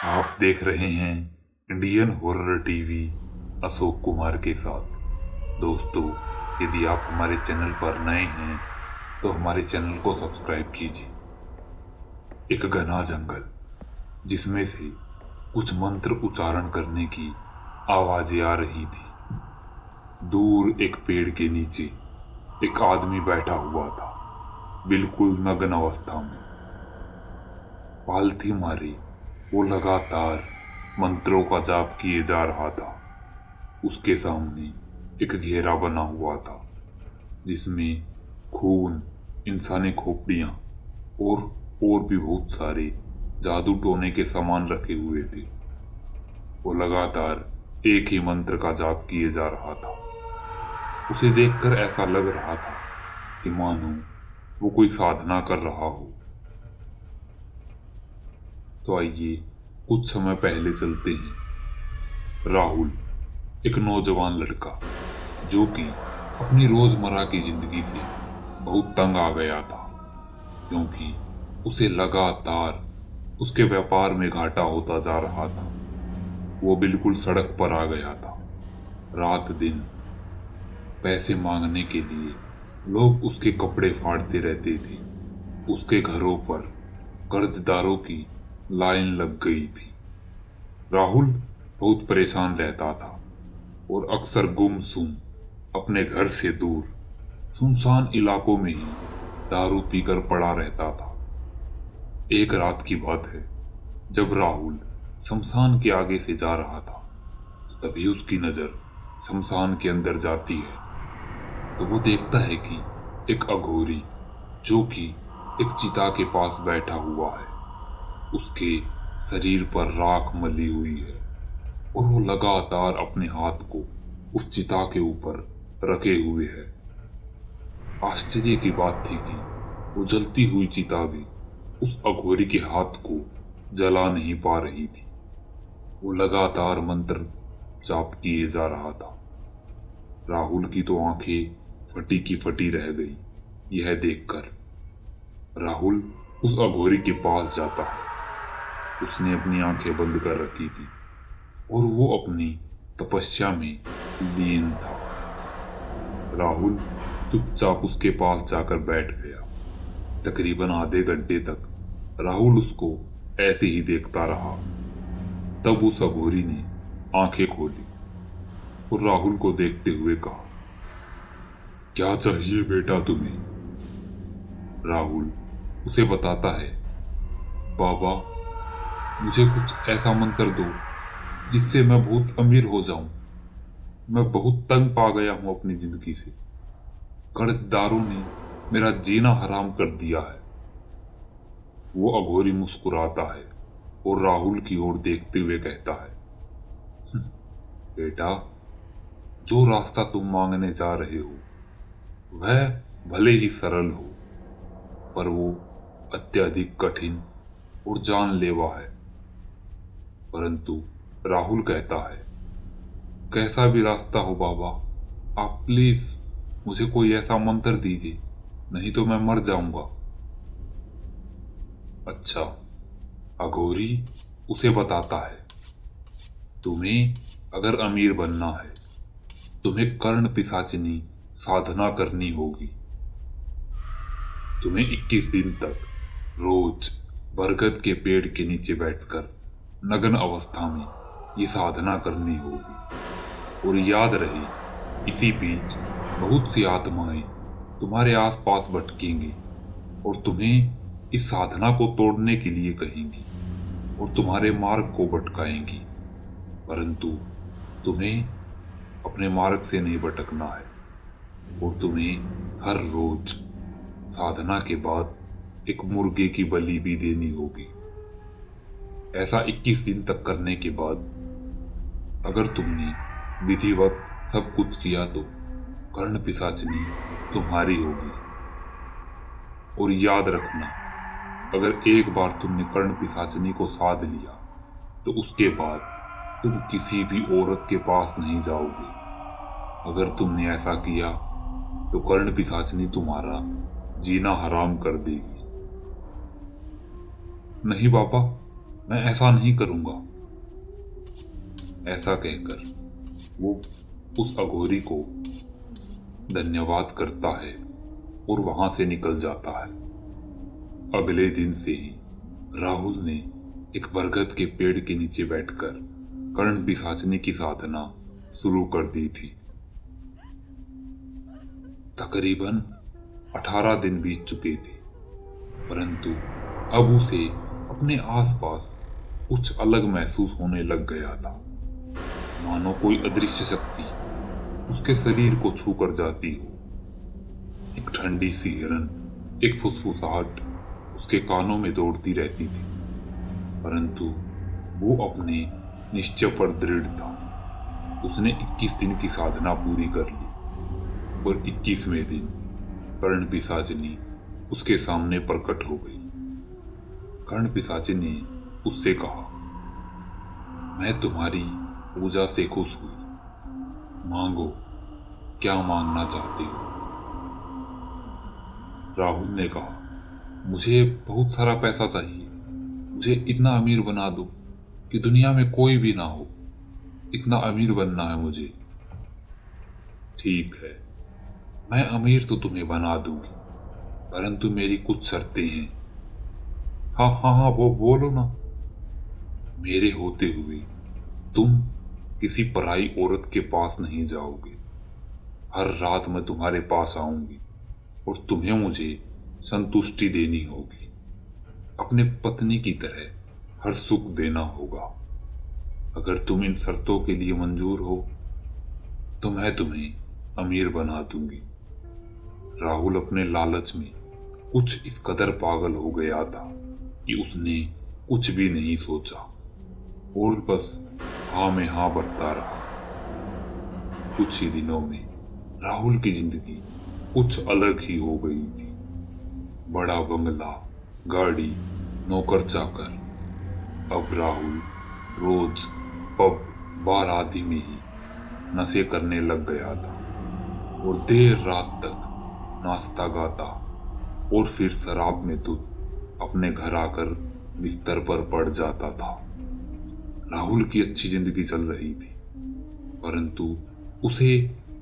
आप देख रहे हैं Indian horror TV Ashok Kumar के साथ। दोस्तों, यदि आप हमारे चैनल पर नए हैं तो हमारे चैनल को सब्सक्राइब कीजिए। एक घना जंगल जिसमें से कुछ मंत्र उच्चारण करने की आवाजें आ रही थी। दूर एक पेड़ के नीचे एक आदमी बैठा हुआ था, बिल्कुल नग्न अवस्था में। पालथी मारे वो लगातार मंत्रों का जाप किए जा रहा था। उसके सामने एक घेरा बना हुआ था जिसमें खून, इंसानी खोपड़ियां और भी बहुत सारे जादू टोने के सामान रखे हुए थे। वो लगातार एक ही मंत्र का जाप किए जा रहा था। उसे देखकर ऐसा लग रहा था कि मानो वो कोई साधना कर रहा हो। तो आइए कुछ समय पहले चलते हैं। राहुल एक नौजवान लड़का जो कि अपनी रोजमर्रा की जिंदगी से बहुत तंग आ गया था, क्योंकि उसे लगातार उसके व्यापार में घाटा होता जा रहा था। वो बिल्कुल सड़क पर आ गया था। रात दिन पैसे मांगने के लिए लोग उसके कपड़े फाड़ते रहते थे। उसके घरों पर कर्जदारों की लाइन लग गई थी। राहुल बहुत परेशान रहता था और अक्सर गुमसुम अपने घर से दूर सुनसान इलाकों में ही दारू पीकर पड़ा रहता था। एक रात की बात है, जब राहुल शमशान के आगे से जा रहा था तो तभी उसकी नजर शमशान के अंदर जाती है। तो वो देखता है कि एक अघोरी जो कि एक चिता के पास बैठा हुआ है, उसके शरीर पर राख मली हुई है और वो लगातार अपने हाथ को उस चिता के ऊपर रखे हुए है। आश्चर्य की बात थी कि वो जलती हुई चिता भी उस अघोरी के हाथ को जला नहीं पा रही थी। वो लगातार मंत्र जाप किए जा रहा था। राहुल की तो आंखें फटी की फटी रह गई। यह देखकर राहुल उस अघोरी के पास जाता है। उसने अपनी आंखें बंद कर रखी थी और वो अपनी तपस्या में लीन था। राहुल चुपचाप उसके पास जाकर बैठ गया। तकरीबन आधे घंटे तक राहुल उसको ऐसे ही देखता रहा। तब उस अघोरी ने आंखें खोली और राहुल को देखते हुए कहा, क्या चाहिए बेटा तुम्हें? राहुल उसे बताता है, बाबा, मुझे कुछ ऐसा मंत्र दो जिससे मैं बहुत अमीर हो जाऊं। मैं बहुत तंग पा गया हूं अपनी जिंदगी से। कर्जदारों ने मेरा जीना हराम कर दिया है। वो अघोरी मुस्कुराता है और राहुल की ओर देखते हुए कहता है, बेटा, जो रास्ता तुम मांगने जा रहे हो वह भले ही सरल हो, पर वो अत्यधिक कठिन और जानलेवा है। परंतु राहुल कहता है, कैसा भी रास्ता हो बाबा, आप प्लीज मुझे कोई ऐसा मंत्र दीजिए, नहीं तो मैं मर जाऊंगा। अच्छा, अघोरी उसे बताता है, तुम्हें अगर अमीर बनना है तुम्हें कर्ण पिशाचिनी साधना करनी होगी। तुम्हें 21 दिन तक रोज बरगद के पेड़ के नीचे बैठकर नग्न अवस्था में ये साधना करनी होगी। और याद रहे, इसी बीच बहुत सी आत्माएं तुम्हारे आसपास भटकेंगी और तुम्हें इस साधना को तोड़ने के लिए कहेंगी और तुम्हारे मार्ग को भटकाएंगी। परंतु तुम्हें अपने मार्ग से नहीं भटकना है और तुम्हें हर रोज साधना के बाद एक मुर्गे की बलि भी देनी होगी। ऐसा 21 दिन तक करने के बाद अगर तुमने विधिवत सब कुछ किया तो कर्ण पिशाचिनी तुम्हारी होगी। और याद रखना, अगर एक बार तुमने कर्ण पिशाचिनी को साध लिया तो उसके बाद तुम किसी भी औरत के पास नहीं जाओगे। अगर तुमने ऐसा किया तो कर्ण पिशाचिनी तुम्हारा जीना हराम कर देगी। नहीं बाबा, मैं ऐसा नहीं करूंगा। ऐसा कहकर वो उस अघोरी को धन्यवाद करता है और वहां से निकल जाता है। अगले दिन से ही राहुल ने एक बरगद के पेड़ के नीचे बैठकर कर्ण पिशाचनी की साधना शुरू कर दी थी। तकरीबन 18 दिन बीत चुके थे, परंतु अब उसे अपने आसपास कुछ अलग महसूस होने लग गया था। मानो कोई अदृश्य शक्ति उसके शरीर को छू कर जाती हो। एक ठंडी सी हिरन, एक फुसफुसाहट उसके कानों में दौड़ती रहती थी, परंतु वो अपने निश्चय पर दृढ़ था। उसने 21 दिन की साधना पूरी कर ली और 21वें दिन कर्ण पिशाचिनी उसके सामने प्रकट हो गई। कर्ण पिशाचिनी ने उससे कहा, मैं तुम्हारी पूजा से खुश हुई, मांगो, क्या मांगना चाहते हो? राहुल ने कहा, मुझे बहुत सारा पैसा चाहिए। मुझे इतना अमीर बना दो कि दुनिया में कोई भी ना हो। इतना अमीर बनना है मुझे। ठीक है, मैं अमीर तो तुम्हें बना दूंगी, परंतु मेरी कुछ शर्तें हैं। हाँ हाँ हाँ, वो बोलो ना। मेरे होते हुए तुम किसी पराई औरत के पास नहीं जाओगे। हर रात मैं तुम्हारे पास आऊंगी और तुम्हें मुझे संतुष्टि देनी होगी। अपने पत्नी की तरह हर सुख देना होगा। अगर तुम इन शर्तों के लिए मंजूर हो तो मैं तुम्हें अमीर बना दूंगी। राहुल अपने लालच में कुछ इस कदर पागल हो गया था कि उसने कुछ भी नहीं सोचा और बस हाँ में हाँ भरता रहा। कुछ ही दिनों में राहुल की जिंदगी कुछ अलग ही हो गई थी। बड़ा बंगला, गाड़ी, नौकर चाकर। अब राहुल रोज पब, बार आदि में ही नशे करने लग गया था और देर रात तक नाचता गाता और फिर शराब में धुत अपने घर आकर बिस्तर पर पड़ जाता था। राहुल की अच्छी जिंदगी चल रही थी, परंतु उसे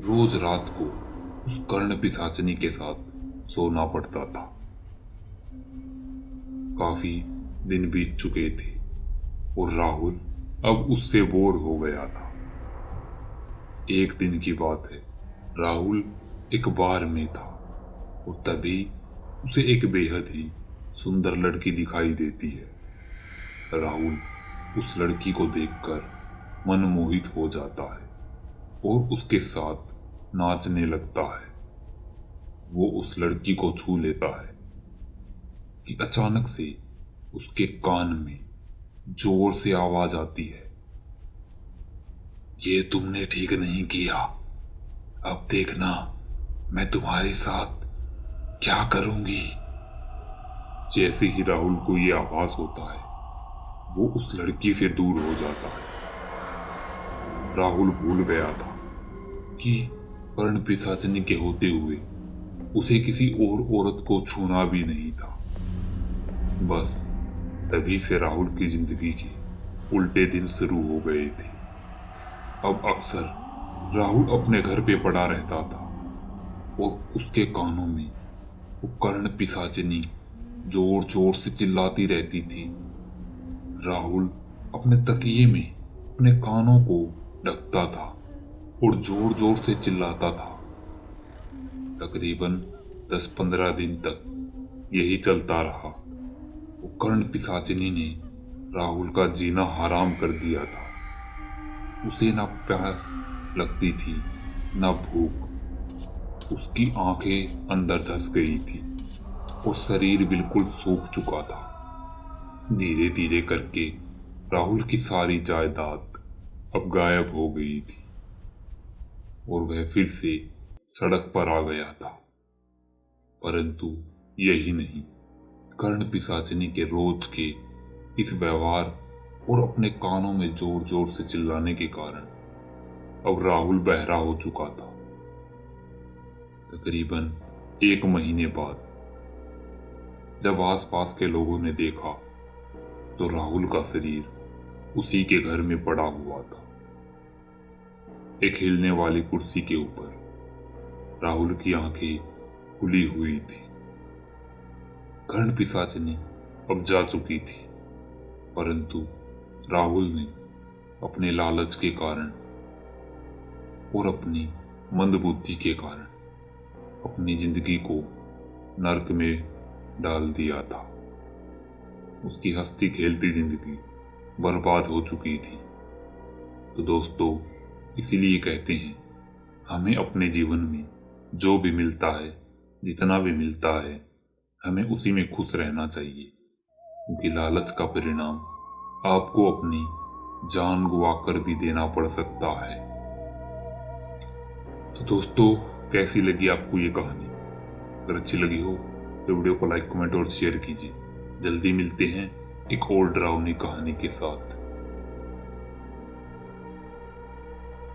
रोज रात को उस कर्ण पिशाचनी के साथ सोना पड़ता था। काफी दिन बीत चुके थे और राहुल अब उससे बोर हो गया था। एक दिन की बात है, राहुल एक बार में था और तभी उसे एक बेहद ही सुंदर लड़की दिखाई देती है। राहुल उस लड़की को देखकर मनमोहित हो जाता है और उसके साथ नाचने लगता है। वो उस लड़की को छू लेता है कि अचानक से उसके कान में जोर से आवाज आती है, ये तुमने ठीक नहीं किया। अब देखना मैं तुम्हारे साथ क्या करूंगी। जैसे ही राहुल को ये आभास होता है, वो उस लड़की से दूर हो जाता है। राहुल भूल गया था कि कर्ण पिशाचनी के होते हुए उसे किसी और औरत को छूना भी नहीं था। बस तभी से राहुल की जिंदगी के उल्टे दिन शुरू हो गए थे। अब अक्सर राहुल अपने घर पे पड़ा रहता था और उसके कानों में वो कर्ण पिशाचिनी जोर जोर से चिल्लाती रहती थी। राहुल अपने तकिए में अपने कानों को ढकता था और जोर जोर से चिल्लाता था। तकरीबन 10-15 दिन तक यही चलता रहा। वो कर्ण पिशाचिनी ने राहुल का जीना हराम कर दिया था। उसे ना प्यास लगती थी ना भूख। उसकी आंखें अंदर धंस गई थी और शरीर बिल्कुल सूख चुका था। धीरे धीरे करके राहुल की सारी जायदाद अब गायब हो गई थी और वह फिर से सड़क पर आ गया था। परंतु यही नहीं, कर्ण पिशाचिनी के रोज के इस व्यवहार और अपने कानों में जोर जोर से चिल्लाने के कारण अब राहुल बहरा हो चुका था। तकरीबन 1 महीने बाद जब आसपास के लोगों ने देखा तो राहुल का शरीर उसी के घर में पड़ा हुआ था, एक हिलने वाली कुर्सी के ऊपर। राहुल की आंखें खुली हुई थी। घृण पिशाचिनी अब जा चुकी थी, परंतु राहुल ने अपने लालच के कारण और अपनी मंदबुद्धि के कारण अपनी जिंदगी को नर्क में डाल दिया था। उसकी हंसती खेलती जिंदगी बर्बाद हो चुकी थी। तो दोस्तों, इसीलिए कहते हैं हमें अपने जीवन में जो भी मिलता है, जितना भी मिलता है, हमें उसी में खुश रहना चाहिए, क्योंकि लालच का परिणाम आपको अपनी जान गवा कर भी देना पड़ सकता है। तो दोस्तों, कैसी लगी आपको ये कहानी? अगर अच्छी लगी हो तो वीडियो को लाइक, कमेंट और शेयर कीजिए। जल्दी मिलते हैं एक और डरावनी कहानी के साथ।